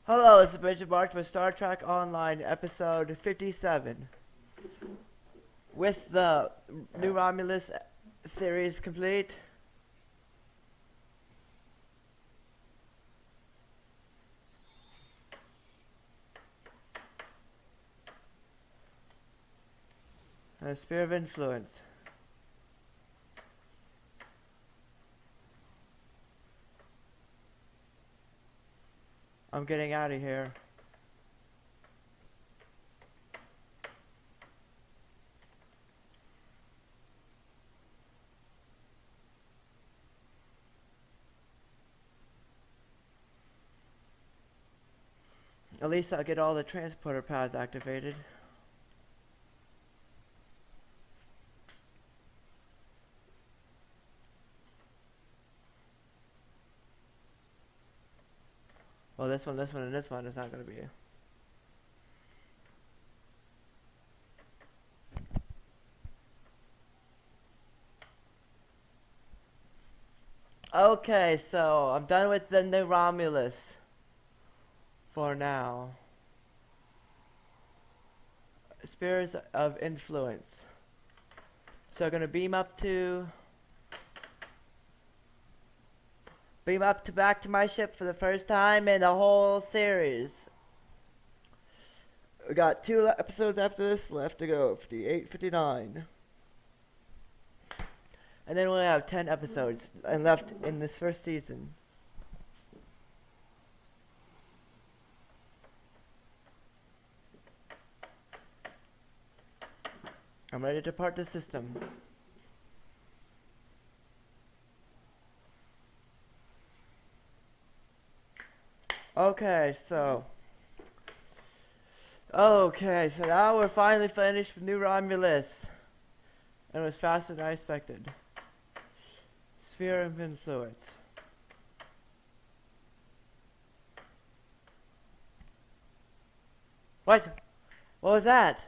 Hello, this is Bridget Mark with Star Trek Online, episode 57. With the new Romulus series complete, the Sphere of Influence. I'm getting out of here. At least I'll get all the transporter pads activated. Well, this one, and this one is not going to be. Okay, so I'm done with the new Romulus. For now. Spheres of Influence. So I'm gonna beam up to back to my ship for the first time in the whole series. We got 2 episodes after this left to go, 58, 59. And then we'll have 10 episodes and left in this first season. I'm ready to depart the system. Okay, so now we're finally finished with New Romulus. And it was faster than I expected. Sphere of Influence. What? What was that?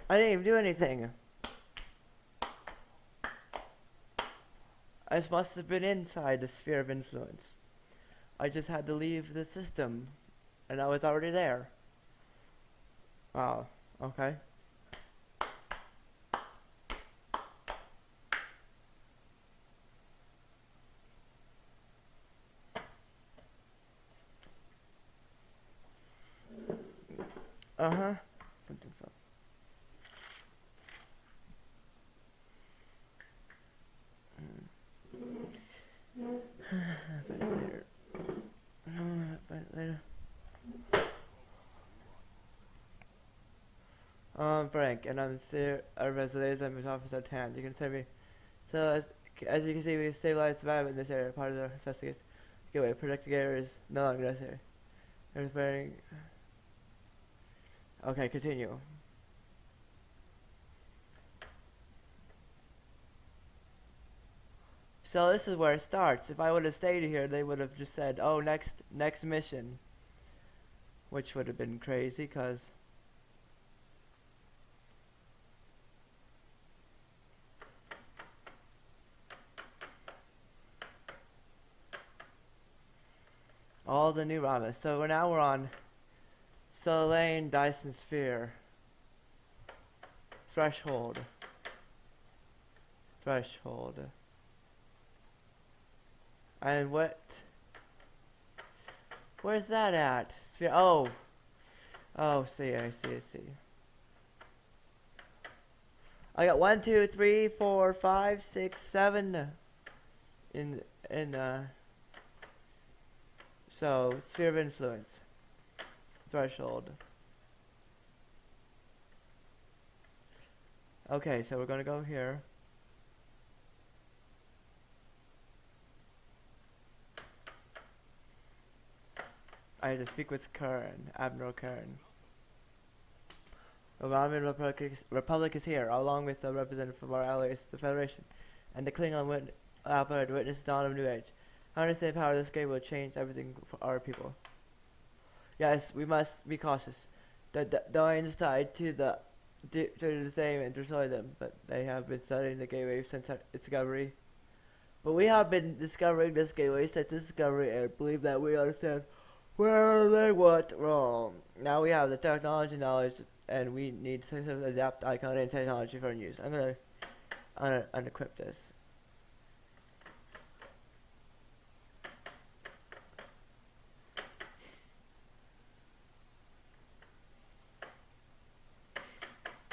I didn't even do anything. I must have been inside the Sphere of Influence. I just had to leave the system, and I was already there. Wow, okay. Uh-huh. Later. Frank, and I'm still a resident. I'm in office at hand. You can send me. So as you can see, we stabilized survival in this area. Part of the investigation. Gateway protected areas no longer necessary. Referring. Okay, continue. So this is where it starts. If I would have stayed here, they would have just said, "Oh, next mission," which would have been crazy, cause all the new Ramas. So now we're on Solane Dyson Sphere. Threshold. And where's that at? Sphere. Oh, I see. I got 1, 2, 3, 4, 5, 6, 7 so Sphere of Influence. Threshold. Okay, so we're gonna go here. I had to speak with Admiral Kern. The Romulan Republic is here, along with a representative from our allies, the Federation, and the Klingon Alpha to witness the dawn of a new age. I understand the power of this game will change everything for our people. Yes, we must be cautious. The Doyens tried to do the same and destroy them, but they have been studying the gateway since its discovery. But we have been discovering this gateway since its discovery and believe that we understand Where they went wrong. Now we have the technology knowledge, and we need to adapt icon and technology for use. I'm gonna unequip this.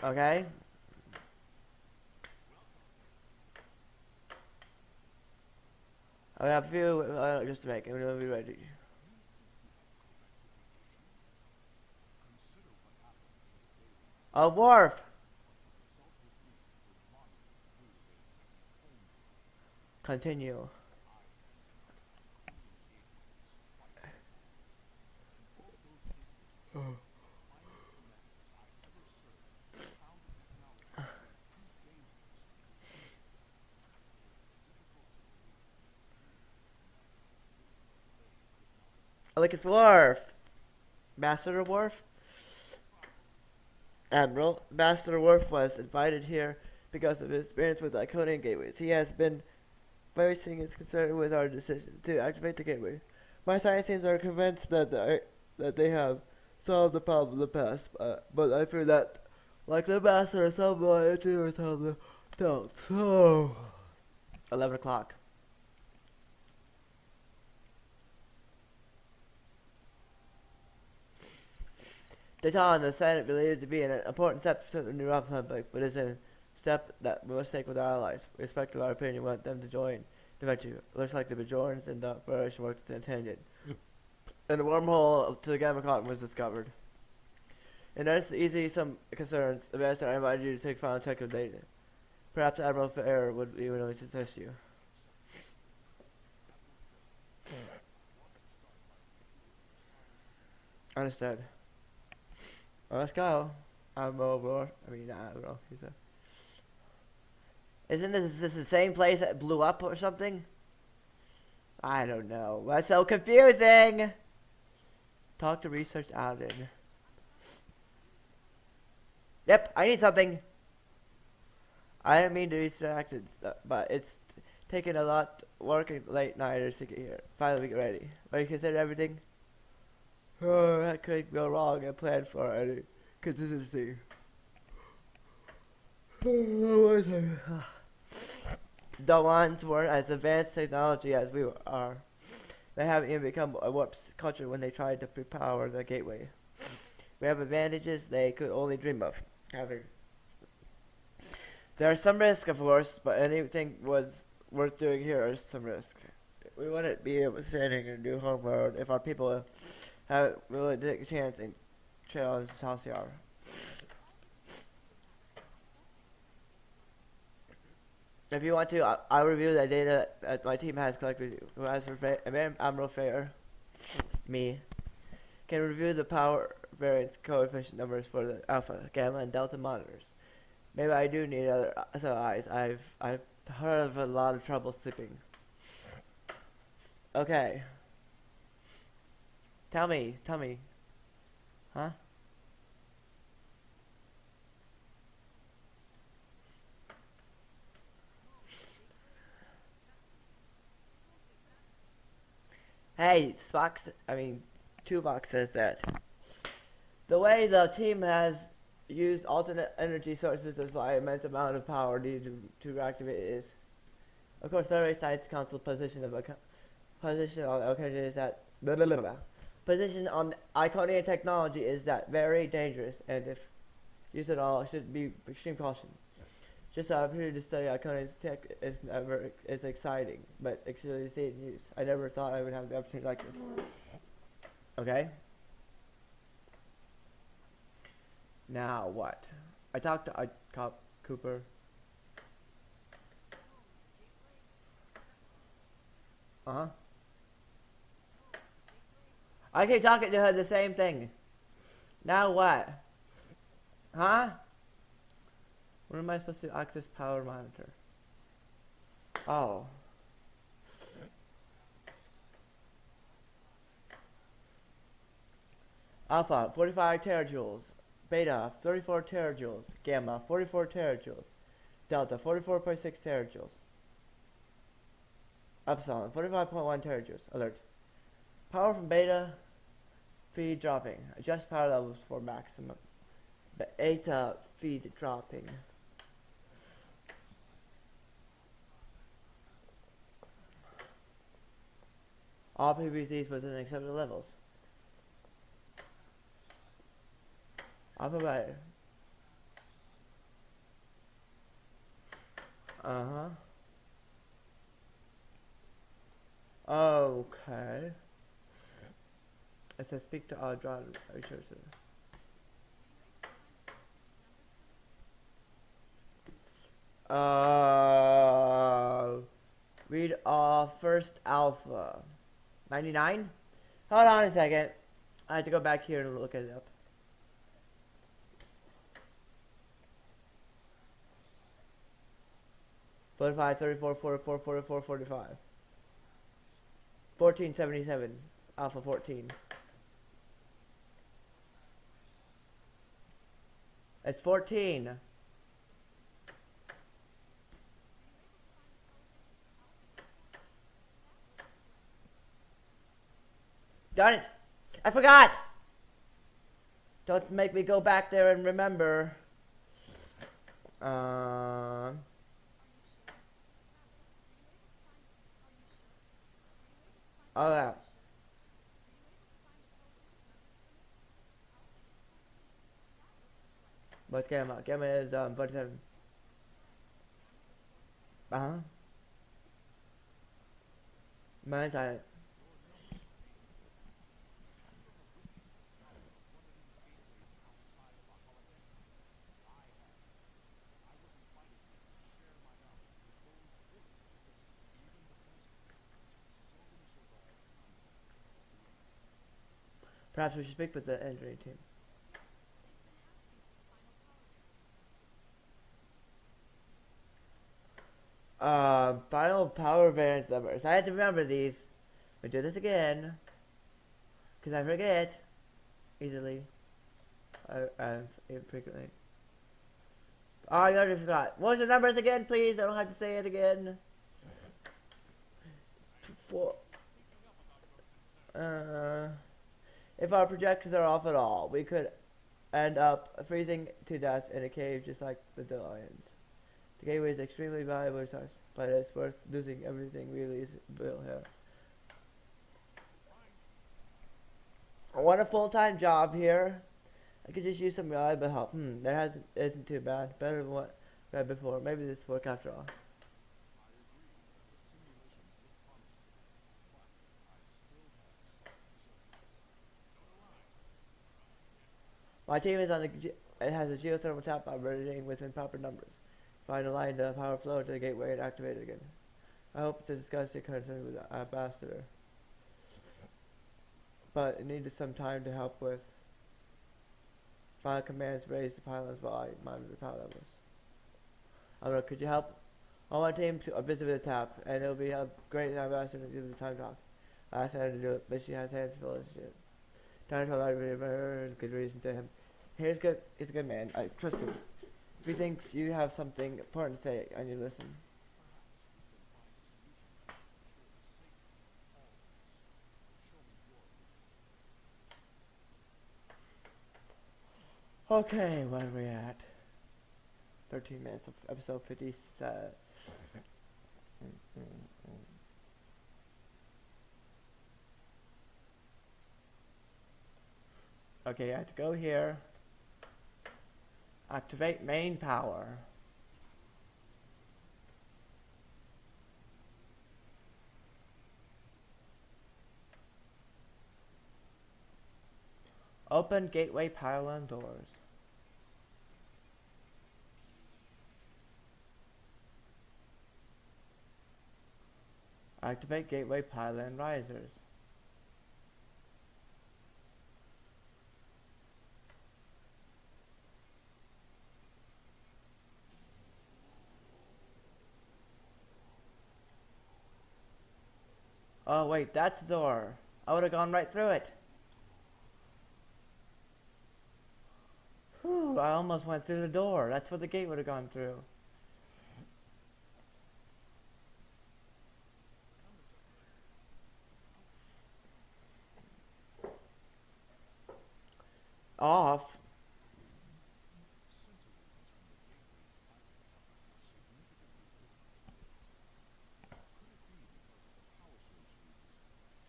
Okay. I have a few just to make it. We'll be ready. A wharf. Continue. Look, it's Wharf. Master Wharf. Admiral. Master Wharf was invited here because of his experience with Iconian gateways. He has been voicing his concern with our decision to activate the gateway. My science teams are convinced that they have solved the problem in the past, but I fear that, like the Master, some voyagers have the doubts. Oh. 11 o'clock. The time the Senate believed to be an important step to the new republic, but is a step that we must take with our allies. We respect our opinion, we want them to join the venture. Looks like the Bajorans and the Federation worked as intended. And a wormhole to the Gamma Cotton was discovered. In order to ease some concerns, the Master, I invited you to take final check of data. Perhaps Admiral Fair would be willing to assist you. Understood. Well, let's go. Admiral, he said. Isn't this the same place that blew up or something? I don't know. That's so confusing. Talk to research outed. Yep, I need something. I didn't mean to be distracted, but it's taken a lot working late nighters to get here. Finally, we get ready. But you consider everything? Oh, that could go wrong and plan for any contingency. The ones weren't as advanced technology as we are. They haven't even become a warp culture when they tried to repower the gateway. We have advantages they could only dream of having. There are some risk, of course, but anything was worth doing here is some risk. We wouldn't be able to standing in a new homeworld if our people haven't willing to take a chance and challenge Halcyon. If you want to, I'll review the data that my team has collected. Who has Admiral Fair, me, can review the power variance coefficient numbers for the alpha, gamma, and delta monitors. Maybe I do need other eyes. I've heard of a lot of trouble sleeping. Okay. Tell me. Huh? Hey, Tuvok says that. The way the team has used alternate energy sources to supply immense amount of power needed to reactivate it is, of course, Federation Science Council position on Iconian is that position on Iconian technology is that very dangerous, and if used at all, should be extreme caution. Just the opportunity to study Iconian's tech is exciting, but actually see it in use. I never thought I would have the opportunity like this. Okay. Now what? I talked to Cooper. Uh-huh. I keep talking to her the same thing. Now what? Huh? When am I supposed to access power monitor? Oh. Alpha, 45 terajoules. Beta, 34 terajoules. Gamma, 44 terajoules. Delta, 44.6 terajoules. Epsilon, 45.1 terajoules. Alert. Power from beta Feed dropping. Adjust power levels for maximum. Beta feed dropping. All PVCs within acceptable levels. Alphabet. Uh-huh. Okay. It says speak to Audron. Are you sure it's read first alpha. 99? Hold on a second. I have to go back here and look it up. 45, 34, 44, 44, 45. 1477. Alpha 14. It's 14. Darn it! I forgot! Don't make me go back there and remember. Oh yeah. But Gamma is 47. Uh-huh. Mine's on it. Perhaps we should speak with the engineering team. Final power variance numbers. I had to remember these. We do this again. Because I forget. Easily. Frequently. Oh, you already forgot. What's the numbers again, please? I don't have to say it again. If our projections are off at all, we could end up freezing to death in a cave just like the lions. The gateway is extremely valuable to us, but it's worth losing everything we built here. I want a full-time job here. I could just use some reliable help. That isn't too bad. Better than what we had before. Maybe this will work after all. My team is on it has a geothermal tap operating within proper numbers. Find a line to power flow to the gateway and activate it again. I hope to discuss the concern with the ambassador, but it needed some time to help with final commands. Raise the pylons while I monitor the power levels. I don't know, could you help? I want my team to visit with the tap, and it'll be a great ambassador to give the time talk. I asked her to do it, but she has hands full of shit. Time to her and good reason to him. He's a good man. I trust him. If he thinks you have something important to say, I need to listen. Okay, what are we at? 13 minutes of episode 57. Okay, I have to go here. Activate main power. Open gateway pylon doors. Activate gateway pylon risers. Oh wait, that's the door. I would have gone right through it. Whew, I almost went through the door. That's what the gate would have gone through. Off?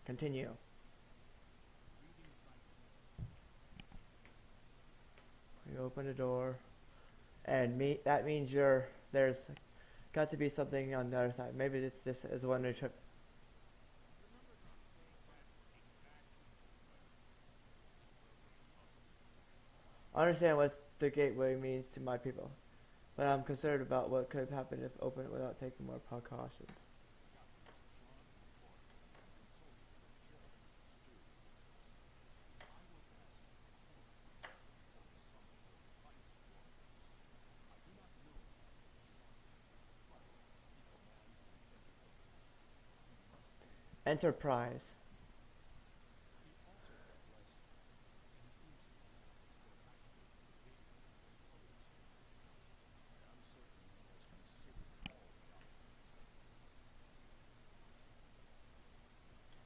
Continue. You open the door, and that means there's got to be something on the other side. Maybe it's just as one way trip. I understand what the gateway means to my people, but I'm concerned about what could happen if opened without taking more precautions. Enterprise.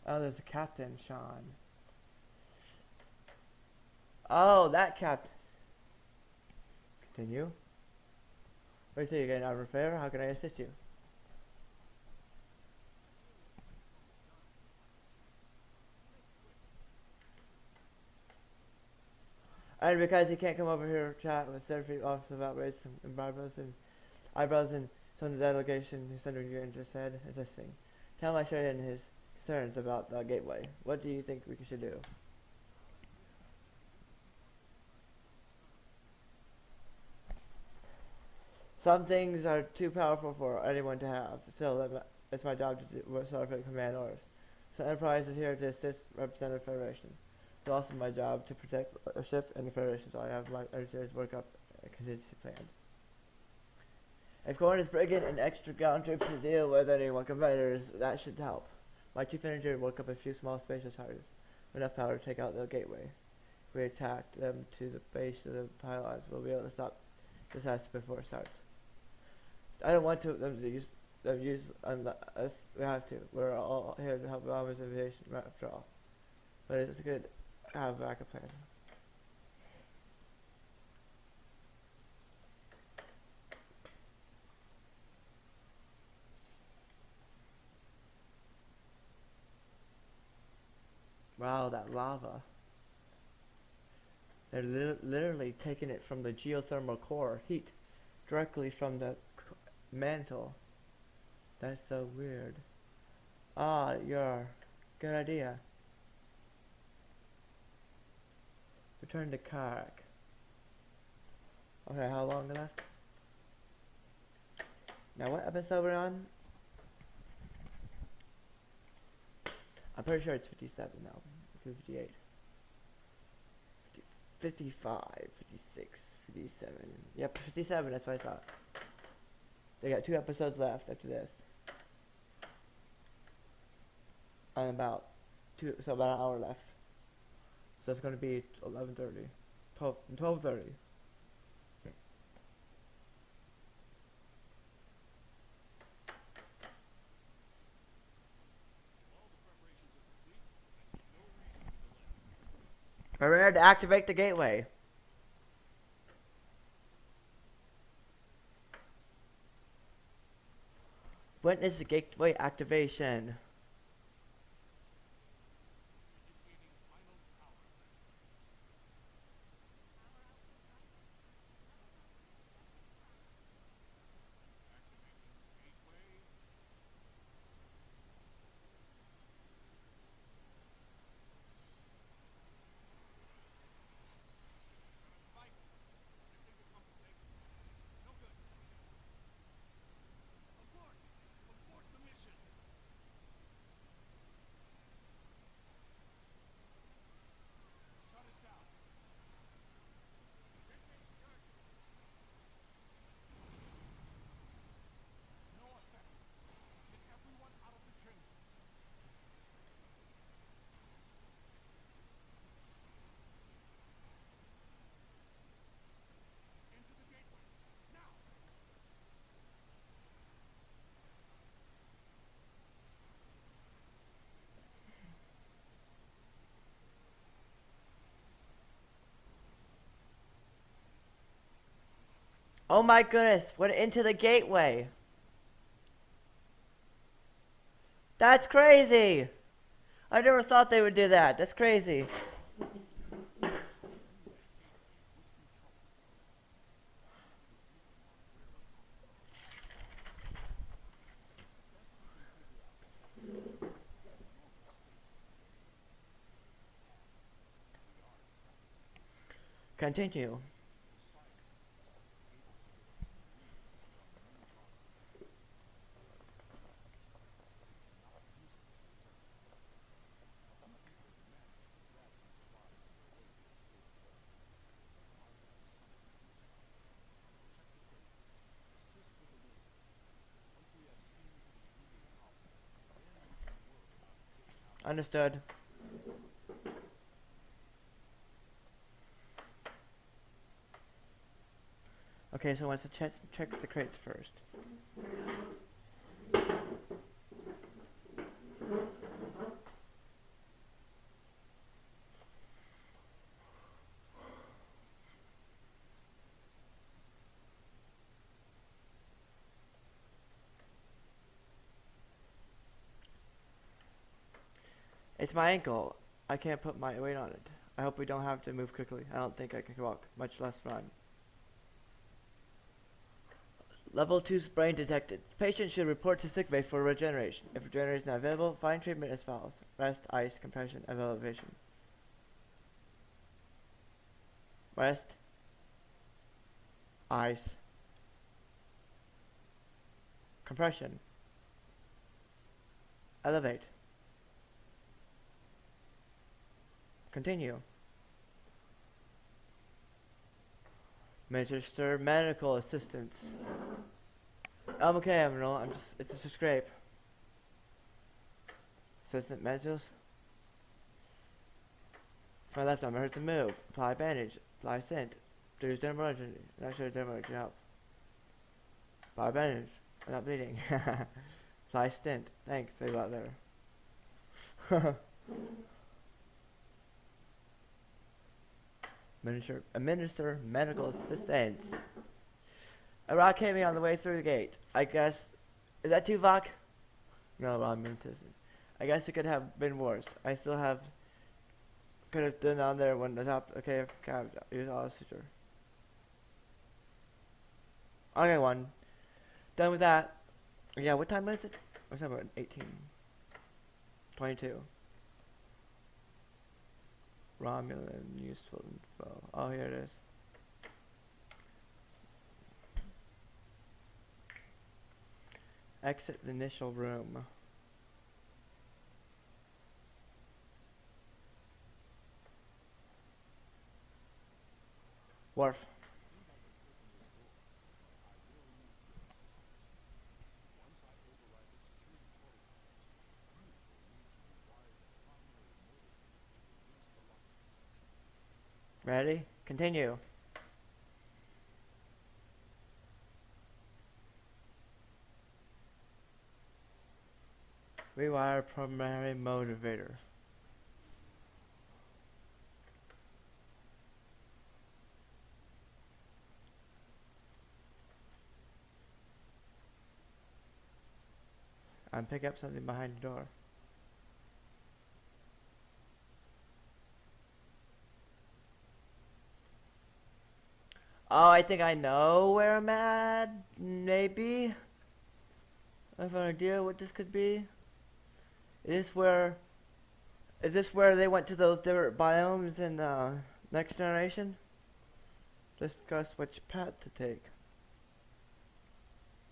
Oh, there's a captain, Sean. Oh, that captain. Continue. Wait till you get out of favor. How can I assist you? And because he can't come over here, chat with Seraphy off about race and eyebrows and some of the delegation who's under your interest said is this thing. Tell him I shared in his concerns about the gateway. What do you think we should do? Some things are too powerful for anyone to have. Still, it's my job to do what sort of command orders. So Enterprise is here to assist Representative Federation. It's also my job to protect a ship and the Federation, so I have my engineers work up a contingency plan. If Corn is bringing an extra ground troops to deal with anyone competitors, that should help. My chief engineer work up a few small spatial charges, enough power to take out the gateway. If we attack them to the base of the pylons, we'll be able to stop disaster before it starts. I don't want them to use us. We have to. We're all here to help Obama's aviation after all. But it's good to have a backup plan. Wow, that lava. They're literally taking it from the geothermal core heat directly from the mantle. That's so weird. Ah, good idea. Return to Karak. Okay, how long left? Now what episode we're on? I'm pretty sure it's 57 now. 58. 55, 56, 57. Yep, 57, that's what I thought. They got 2 episodes left after this. And about an hour left. So it's gonna be 11:30. 12:30. Prepare to activate the gateway. Witness the gateway activation. Oh my goodness, went into the gateway. That's crazy. I never thought they would do that. That's crazy. Continue. Understood. Okay, so let's check the crates first. It's my ankle. I can't put my weight on it. I hope we don't have to move quickly. I don't think I can walk, much less run. Level 2 sprain detected. Patient should report to sickbay for regeneration. If regeneration is not available, find treatment as follows. Rest, ice, compression, and elevation. Rest. Ice. Compression. Elevate. Continue. Administer medical assistance. I'm okay, Admiral. It's just a scrape. Assistant measures. It's my left arm. It hurts to move. Apply bandage. Apply scent. There's dermatology. Not sure dermatology can help. Apply bandage. I'm not bleeding. Apply stent. Thanks. Maybe a lot better. Administer medical assistance. A rock hit me on the way through the gate. I guess. Is that Tuvok? No, wrong assistant. I guess it could have been worse. I still have. Could have done on there when the top. Okay, use all suture. Okay, one. Done with that. Yeah, what time is it? What's time? 18. 22. Romulan useful info. Oh, here it is. Exit the initial room. Worf. Ready? Continue. Rewire primary motivator. I'm picking up something behind the door. Oh, I think I know where I'm at. Maybe. I have an idea what this could be. Is this where they went to those different biomes in Next Generation? Discuss which path to take.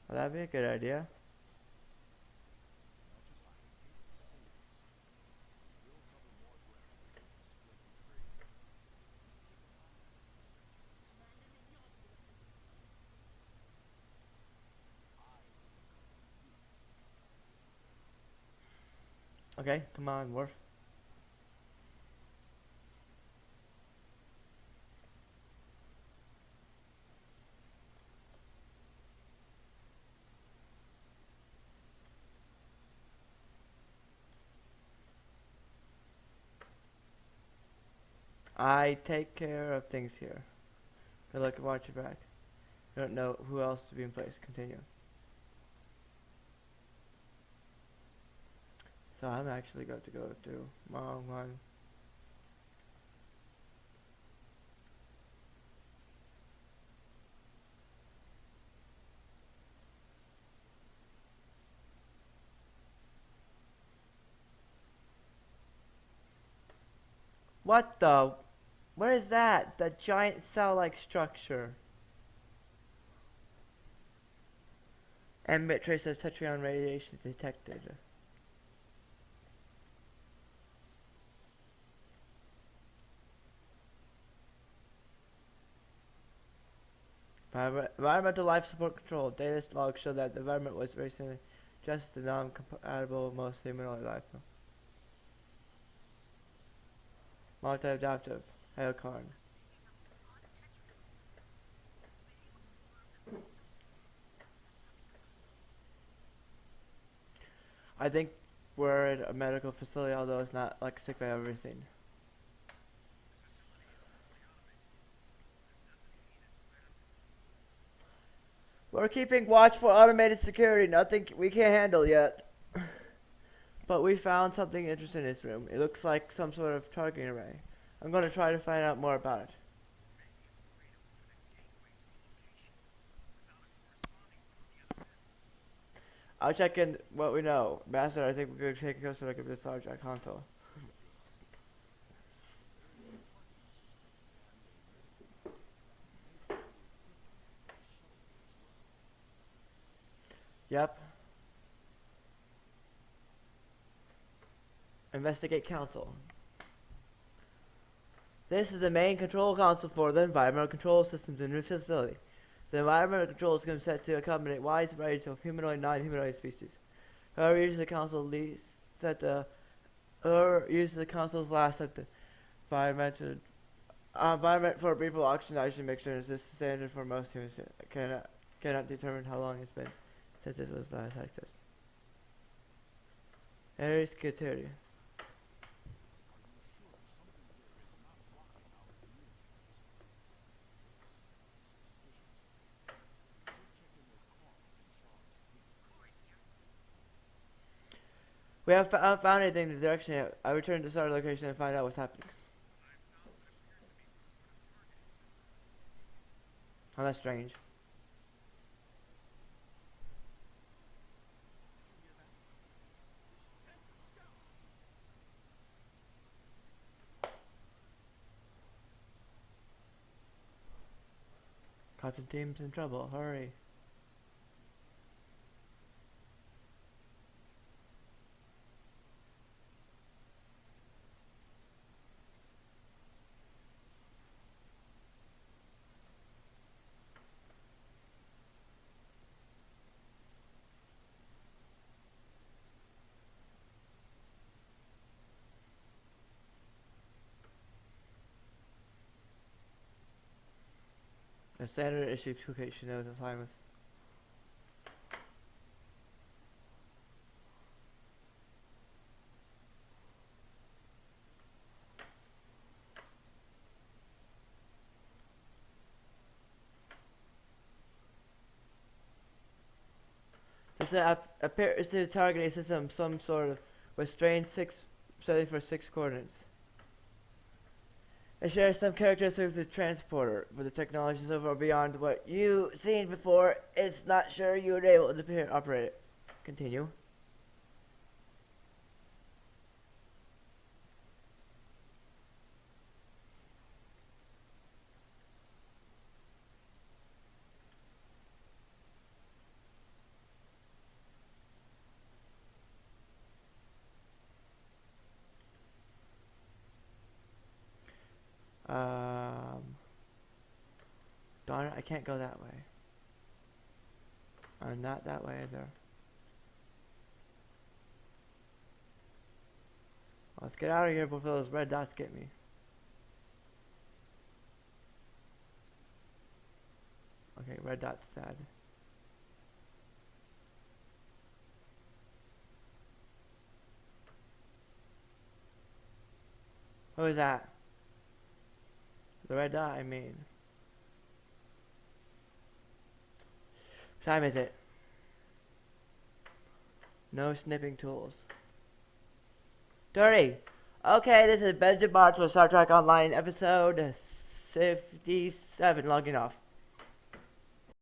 Well, that'd be a good idea. Okay, come on, Worf. I take care of things here. Good luck and watch your back. We don't know who else to be in place. Continue. So I'm actually going to go to wrong one. What the? What is that? The giant cell-like structure. Emit trace of tetrayon radiation detected. Environmental life support control. Data logs show that the environment was recently just non-compatible with most humanoid life. Multi-adaptive. Hailcorn. I think we're at a medical facility, although it's not like a sick bay I've ever seen. We're keeping watch for automated security. Nothing we can't handle yet. But we found something interesting in this room. It looks like some sort of targeting array. I'm going to try to find out more about it. I'll check in what we know. Master, I think we're going to take a closer look at this large console. Yep. Investigate console. This is the main control console for the environmental control systems in the facility. The environmental control is set to accommodate wide variety of humanoid and non-humanoid species. Whoever uses the console uses the console's last set the environment for a brief oxygenation mixture is this standard for most humans. Cannot determine how long it's been since it was last accessed. Aries criteria. We haven't found anything in the direction yet. I return to start location and find out what's happening. Oh, that's strange. Captain Team's in trouble. Hurry. A standard issue location knows assignments. This appears to target a system some sort of with strange 6 study for 6 coordinates. It shares some characteristics with the transporter, but the technology is over beyond what you've seen before. It's not sure you would be able to operate it. Continue. Darn it, I can't go that way. I'm not that way either. Let's get out of here before those red dots get me. Okay, red dot's sad. Who is that? The red dot, I mean. Time is it? No snipping tools. 30. Okay, this is Benjamin March with Star Trek Online, episode 57, logging off.